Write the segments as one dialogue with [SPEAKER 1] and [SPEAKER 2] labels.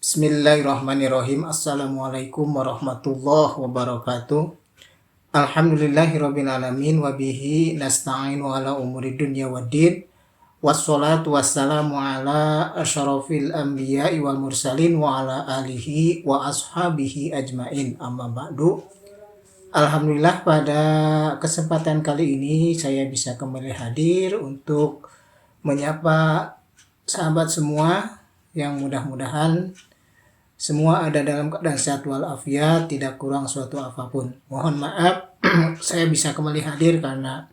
[SPEAKER 1] Bismillahirrahmanirrahim. Assalamualaikum warahmatullahi wabarakatuh. Alhamdulillahirabbil alamin wa bihi nasta'inu ala umuri dunya waddin. Wassalatu wassalamu ala asyrafil anbiya'i wal mursalin wa ala alihi wa ashabihi ajmain. Amma ba'du. Alhamdulillah, pada kesempatan kali ini saya bisa kembali hadir untuk menyapa sahabat semua yang mudah-mudahan semua ada dalam keadaan sehat walafiat, tidak kurang suatu apapun. Mohon maaf saya bisa kembali hadir karena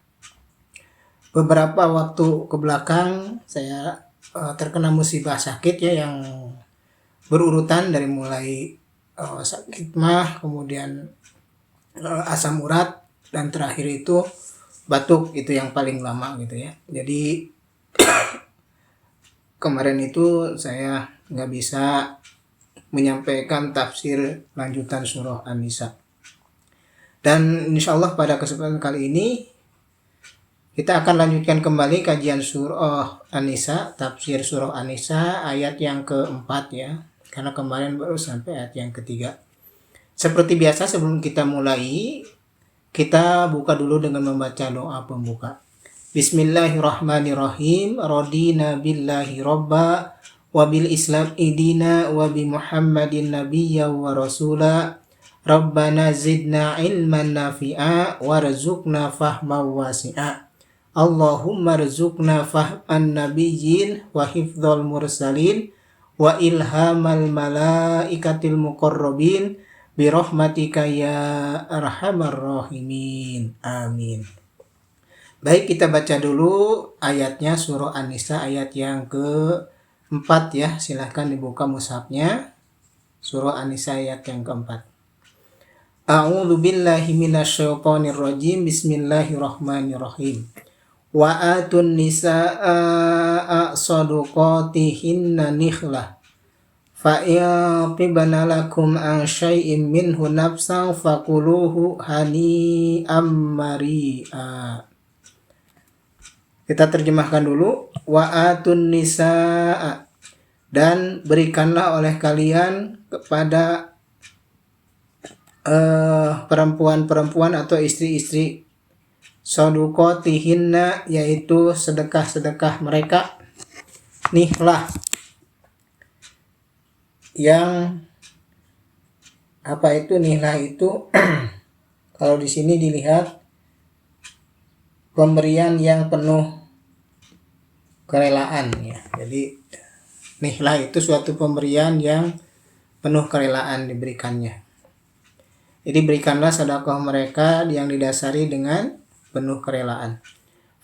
[SPEAKER 1] beberapa waktu ke belakang saya terkena musibah sakit ya, yang berurutan dari mulai sakit mah, kemudian asam urat, dan terakhir itu batuk, itu yang paling lama gitu ya. Jadi kemarin itu saya nggak bisa menyampaikan tafsir lanjutan surah An-Nisa. Dan insya Allah pada kesempatan kali ini kita akan lanjutkan kembali kajian surah An-Nisa, tafsir surah An-Nisa ayat yang keempat ya, karena kemarin baru sampai ayat yang ketiga. Seperti biasa, sebelum kita mulai, kita buka dulu dengan membaca doa pembuka. Bismillahirrahmanirrahim. Radina billahi robba wa bil islam idina wa bi muhammadin nabiyya wa rasula. Rabbana zidna ilman nafi'a warzuqna fahman wasi'a. Allahumma rzuqna fahman nabiyyin wa hifdzal mursalin wa ilhamal malaikatil muqarrabin birahmatika ya arhamar rahimin. Amin. Baik, kita baca dulu ayatnya, surah An-Nisa ayat yang keempat ya. Silahkan dibuka mushafnya. Surah An-Nisa ayat yang keempat. A'udzu billahi minasyaitonir rajim. Bismillahirrahmanirrahim. Wa atun nisaa sadaqatihinna nikhlah. Fa yaqibana lakum an syai'in minhu nafsan fakuluhu hani'am mari'a. Kita terjemahkan dulu. Wa atun nisaa, dan berikanlah oleh kalian kepada perempuan-perempuan atau istri-istri, sadaqatihinna, yaitu sedekah-sedekah mereka, nihlah, yang apa itu nihlah itu kalau di sini dilihat pemberian yang penuh kerelaan ya. Jadi nihlah itu suatu pemberian yang penuh kerelaan diberikannya. Jadi berikanlah sedekah mereka yang didasari dengan penuh kerelaan.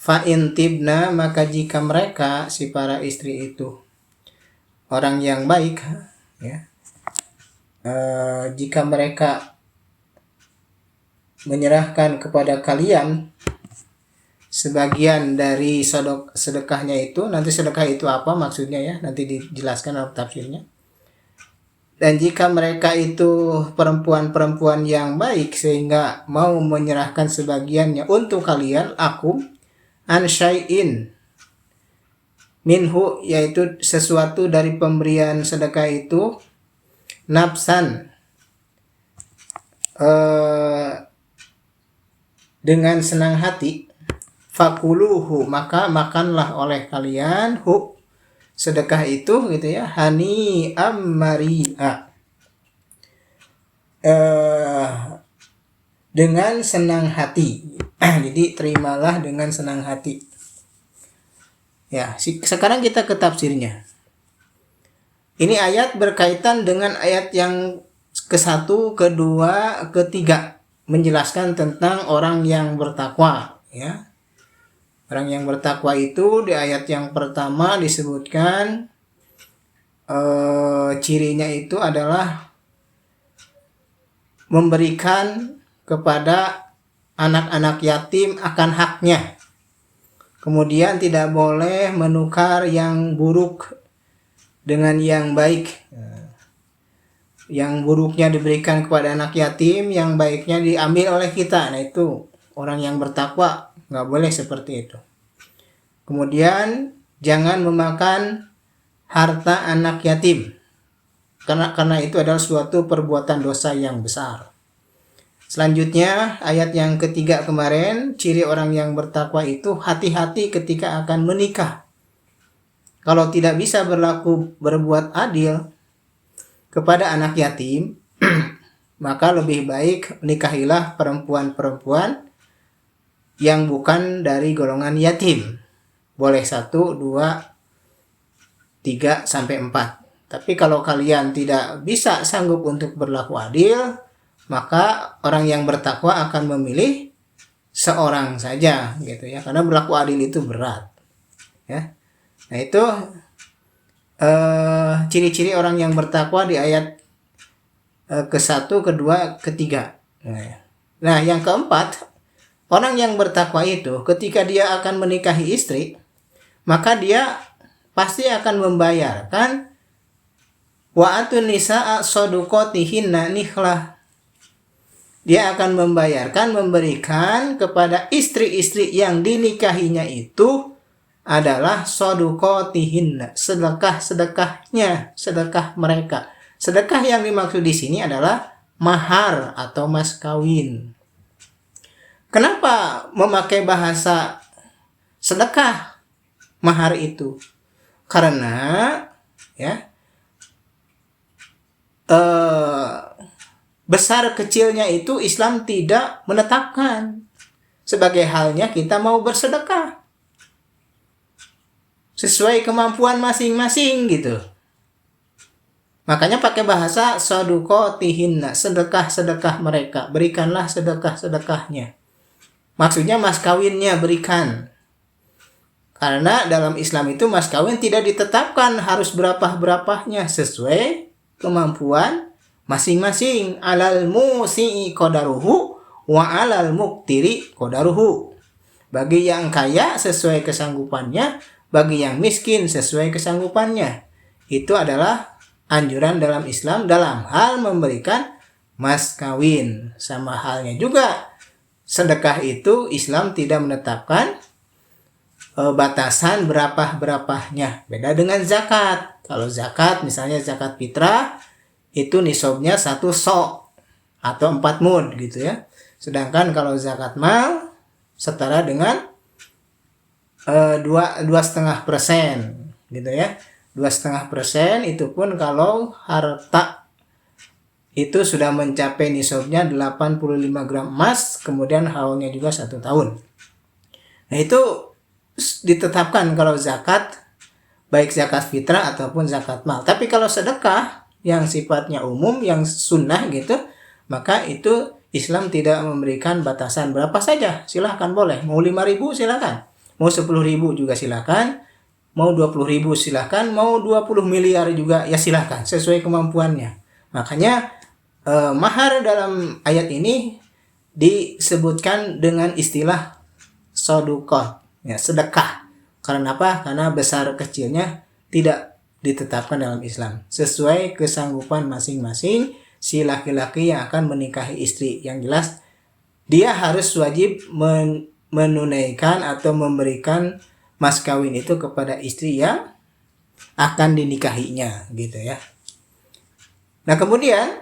[SPEAKER 1] Fa intibna, maka jika mereka, si para istri itu, orang yang baik ya, jika mereka menyerahkan kepada kalian sebagian dari sedekahnya itu, nanti sedekah itu apa maksudnya ya, nanti dijelaskan dalam tafsirnya. Dan jika mereka itu perempuan-perempuan yang baik sehingga mau menyerahkan sebagiannya untuk kalian, akum an syai'in minhu, yaitu sesuatu dari pemberian sedekah itu, nafsan, dengan senang hati, fakuluhu, maka makanlah oleh kalian hu, sedekah itu gitu ya, hani ammari'a, dengan senang hati. Jadi terimalah dengan senang hati. Ya, sekarang kita ke tafsirnya. Ini ayat berkaitan dengan ayat yang ke-1, kedua, ketiga, menjelaskan tentang orang yang bertakwa ya. Orang yang bertakwa itu di ayat yang pertama disebutkan cirinya itu adalah memberikan kepada anak-anak yatim akan haknya. Kemudian tidak boleh menukar yang buruk dengan yang baik. Yang buruknya diberikan kepada anak yatim, yang baiknya diambil oleh kita. Nah, itu orang yang bertakwa nggak boleh seperti itu. Kemudian jangan memakan harta anak yatim. karena itu adalah suatu perbuatan dosa yang besar. Selanjutnya ayat yang ketiga kemarin, ciri orang yang bertakwa itu hati-hati ketika akan menikah. Kalau tidak bisa berbuat adil kepada anak yatim, maka lebih baik nikahilah perempuan-perempuan yang bukan dari golongan yatim. Boleh 1, 2, 3, sampai 4. Tapi kalau kalian tidak bisa sanggup untuk berlaku adil, maka orang yang bertakwa akan memilih seorang saja gitu ya, karena berlaku adil itu berat ya. Nah itu ciri-ciri orang yang bertakwa di ayat ke-1, ke-2, ke-3. Nah yang keempat, orang yang bertakwa itu ketika dia akan menikahi istri, maka dia pasti akan membayarkan wa atun nisaa shaduqatihinna nihlah. Dia akan memberikan kepada istri-istri yang dinikahinya itu adalah shaduqatihinna, sedekah-sedekahnya, sedekah mereka. Sedekah yang dimaksud di sini adalah mahar atau mas kawin. Kenapa memakai bahasa sedekah mahar itu? Karena ya besar kecilnya itu Islam tidak menetapkan. Sebagai halnya kita mau bersedekah sesuai kemampuan masing-masing gitu. Makanya pakai bahasa shaduqatihinna, sedekah-sedekah mereka. Berikanlah sedekah-sedekahnya. Maksudnya mas kawinnya berikan. Karena dalam Islam itu mas kawin tidak ditetapkan harus berapa-berapanya, sesuai kemampuan masing-masing. Alal musi'i qadaruhu wa alal muqtiri qadaruhu. Bagi yang kaya sesuai kesanggupannya, bagi yang miskin sesuai kesanggupannya. Itu adalah anjuran dalam Islam dalam hal memberikan mas kawin. Sama halnya juga sedekah itu Islam tidak menetapkan batasan berapa-berapanya. Beda dengan zakat. Kalau zakat misalnya zakat fitrah itu nisabnya 1 sok atau 4 mud gitu ya. Sedangkan kalau zakat mal setara dengan 2,5% gitu ya. 2,5% itu pun kalau harta itu sudah mencapai nisabnya 85 gram emas, kemudian haulnya juga 1 tahun. Nah itu ditetapkan kalau zakat, baik zakat fitrah ataupun zakat mal. Tapi kalau sedekah yang sifatnya umum, yang sunnah gitu, maka itu Islam tidak memberikan batasan berapa saja. Silahkan boleh, mau 5.000 silahkan, mau 10.000 juga silahkan, mau 20.000 silahkan, mau 20 miliar juga ya silahkan, sesuai kemampuannya. Makanya mahar dalam ayat ini disebutkan dengan istilah shadaqah, ya, sedekah. Karena apa? Karena besar kecilnya tidak ditetapkan dalam Islam. Sesuai kesanggupan masing-masing si laki-laki yang akan menikahi istri. Yang jelas dia harus wajib menunaikan atau memberikan mas kawin itu kepada istri yang akan dinikahinya gitu ya. Nah kemudian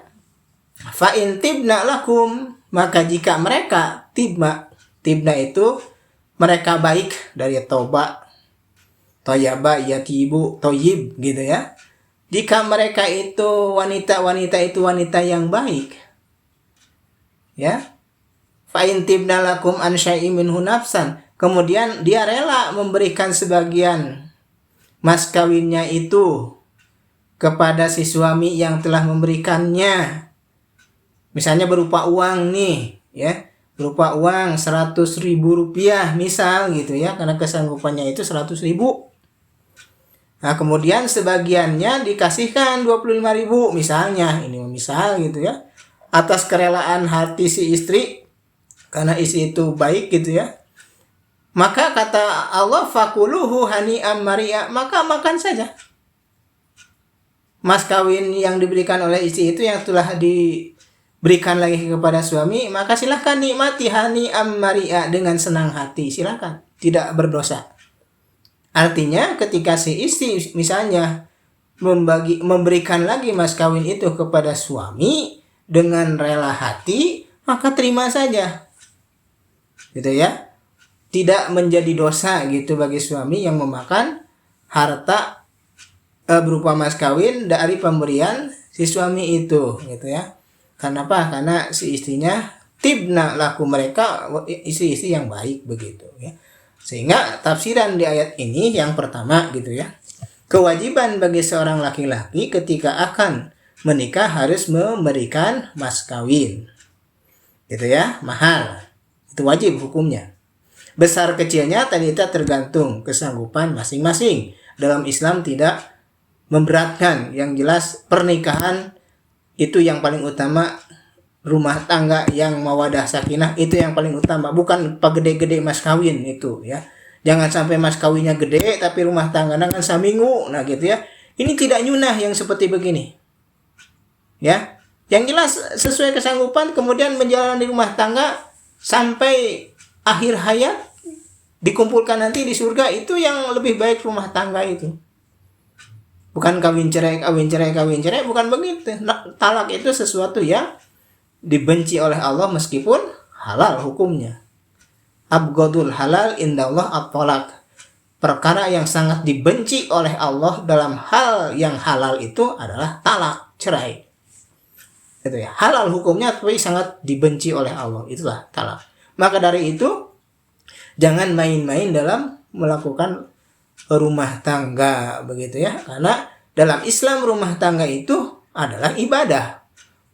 [SPEAKER 1] fa in tibna lakum, maka jika mereka tibna itu mereka baik, dari toba, toyaba, yatibu, toyib gitu ya. Jika mereka itu wanita yang baik ya, fa in tibna lakum an syai'in minhu nafsan, kemudian dia rela memberikan sebagian mas kawinnya itu kepada si suami yang telah memberikannya. Misalnya berupa uang nih, ya, berupa uang 100.000 rupiah misal gitu ya, karena kesanggupannya itu 100.000. Nah kemudian sebagiannya dikasihkan 25.000 misalnya, ini misal gitu ya, atas kerelaan hati si istri, karena istri itu baik gitu ya. Maka kata Allah, fakuluhu hani'am mari'a, maka makan saja mas kawin yang diberikan oleh istri itu yang telah diberikan lagi kepada suami, maka silahkan nikmati hani'am mari'a dengan senang hati, silahkan, tidak berdosa. Artinya ketika si istri misalnya memberikan lagi mas kawin itu kepada suami dengan rela hati, maka terima saja. Gitu ya. Tidak menjadi dosa gitu bagi suami yang memakan harta berupa mas kawin dari pemberian si suami itu, gitu ya. Karena apa? Karena si istrinya tibna laku, mereka istri-istri yang baik begitu ya. Sehingga tafsiran di ayat ini yang pertama gitu ya. Kewajiban bagi seorang laki-laki ketika akan menikah harus memberikan mas kawin. Gitu ya, mahar. Itu wajib hukumnya. Besar kecilnya tadi itu tergantung kesanggupan masing-masing. Dalam Islam tidak memberatkan, yang jelas pernikahan itu yang paling utama, rumah tangga yang mawadah sakinah itu yang paling utama, bukan gede-gede mas kawin itu ya. Jangan sampai mas kawinnya gede tapi rumah tangga kan saminggu, nah gitu ya. Ini tidak nyunah yang seperti begini. Ya. Yang jelas sesuai kesanggupan, kemudian menjalani rumah tangga sampai akhir hayat, dikumpulkan nanti di surga, itu yang lebih baik rumah tangga itu. Bukan kawin cerai, bukan begitu. Nah, talak itu sesuatu yang dibenci oleh Allah meskipun halal hukumnya. Abghadul halal indallah at-talaq. Perkara yang sangat dibenci oleh Allah dalam hal yang halal itu adalah talak, cerai. Itu ya. Halal hukumnya tapi sangat dibenci oleh Allah, itulah talak. Maka dari itu jangan main-main dalam melakukan rumah tangga begitu ya, karena dalam Islam rumah tangga itu adalah ibadah,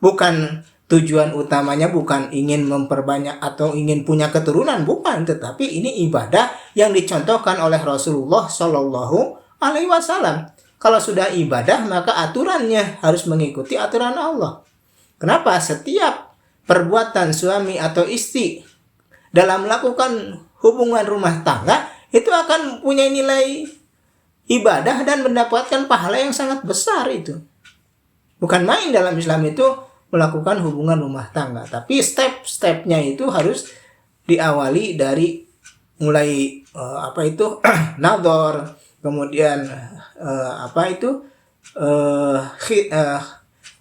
[SPEAKER 1] bukan tujuan utamanya, bukan ingin memperbanyak atau ingin punya keturunan, bukan, tetapi ini ibadah yang dicontohkan oleh Rasulullah Shallallahu Alaihi Wasallam. Kalau sudah ibadah maka aturannya harus mengikuti aturan Allah. Kenapa? Setiap perbuatan suami atau istri dalam melakukan hubungan rumah tangga itu akan punya nilai ibadah dan mendapatkan pahala yang sangat besar itu. Bukan main dalam Islam itu melakukan hubungan rumah tangga, tapi step-stepnya itu harus diawali dari mulai nador, kemudian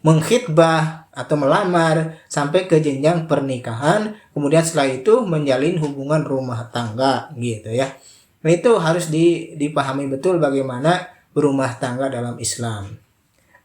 [SPEAKER 1] mengkhitbah atau melamar sampai ke jenjang pernikahan, kemudian setelah itu menjalin hubungan rumah tangga gitu ya. Nah, itu harus dipahami betul bagaimana berumah tangga dalam Islam.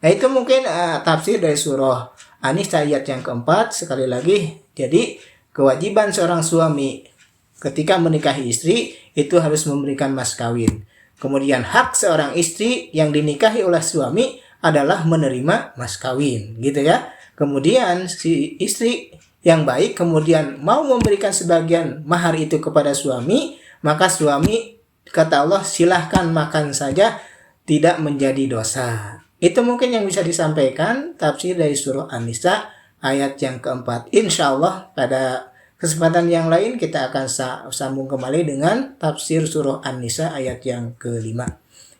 [SPEAKER 1] Nah, itu mungkin tafsir dari surah An-Nisa ayat yang keempat. Sekali lagi, jadi kewajiban seorang suami ketika menikahi istri itu harus memberikan mas kawin. Kemudian hak seorang istri yang dinikahi oleh suami adalah menerima mas kawin, gitu ya. Kemudian si istri yang baik kemudian mau memberikan sebagian mahar itu kepada suami, maka suami, kata Allah, silahkan makan saja, tidak menjadi dosa. Itu mungkin yang bisa disampaikan tafsir dari surah An-Nisa ayat yang keempat. Insya Allah pada kesempatan yang lain kita akan sambung kembali dengan tafsir surah An-Nisa ayat yang kelima.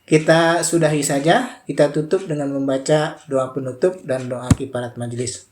[SPEAKER 1] Kita sudahi saja, kita tutup dengan membaca doa penutup dan doa kifarat majelis.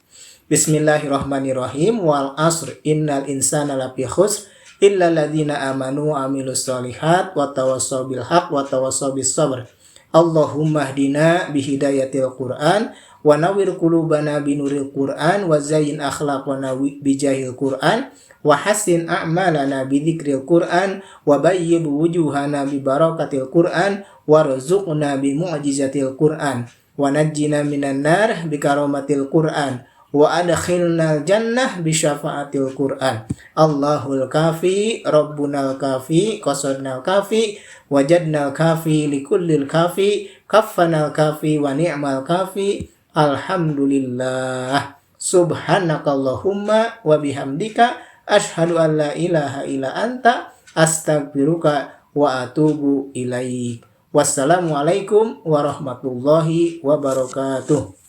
[SPEAKER 1] Bismillahirrahmanirrahim. Wal asr innal insana lafi khusr illa alladzina amanu wa amilus solihat wa tawassaw bil haq wa tawassaw bis sabr. Allahumma hdina bihidayatil Qur'an wa nawwir qulubana binuril Qur'an wa zayyin akhlaqana bijahil Qur'an wa hassin a'malana bidzikril Qur'an wa bayyid wujuhana bi barakatil Qur'an warzuqna bi mu'jizatil Qur'an wa najjina minan nar bi karamatil Qur'an wa adkhilnal jannah bi syafaatil Qur'an. Allahul kafi rabbunal kafi qasadnal kafi wajadnal kafi likullil kafi kaffanal kafi wa ni'mal kafi. Alhamdulillah. Subhanakallahumma wa bihamdika asyhadu an la ilaha illa anta astaghfiruka wa atubu ilaik. Wassalamualaikum warahmatullahi wabarakatuh.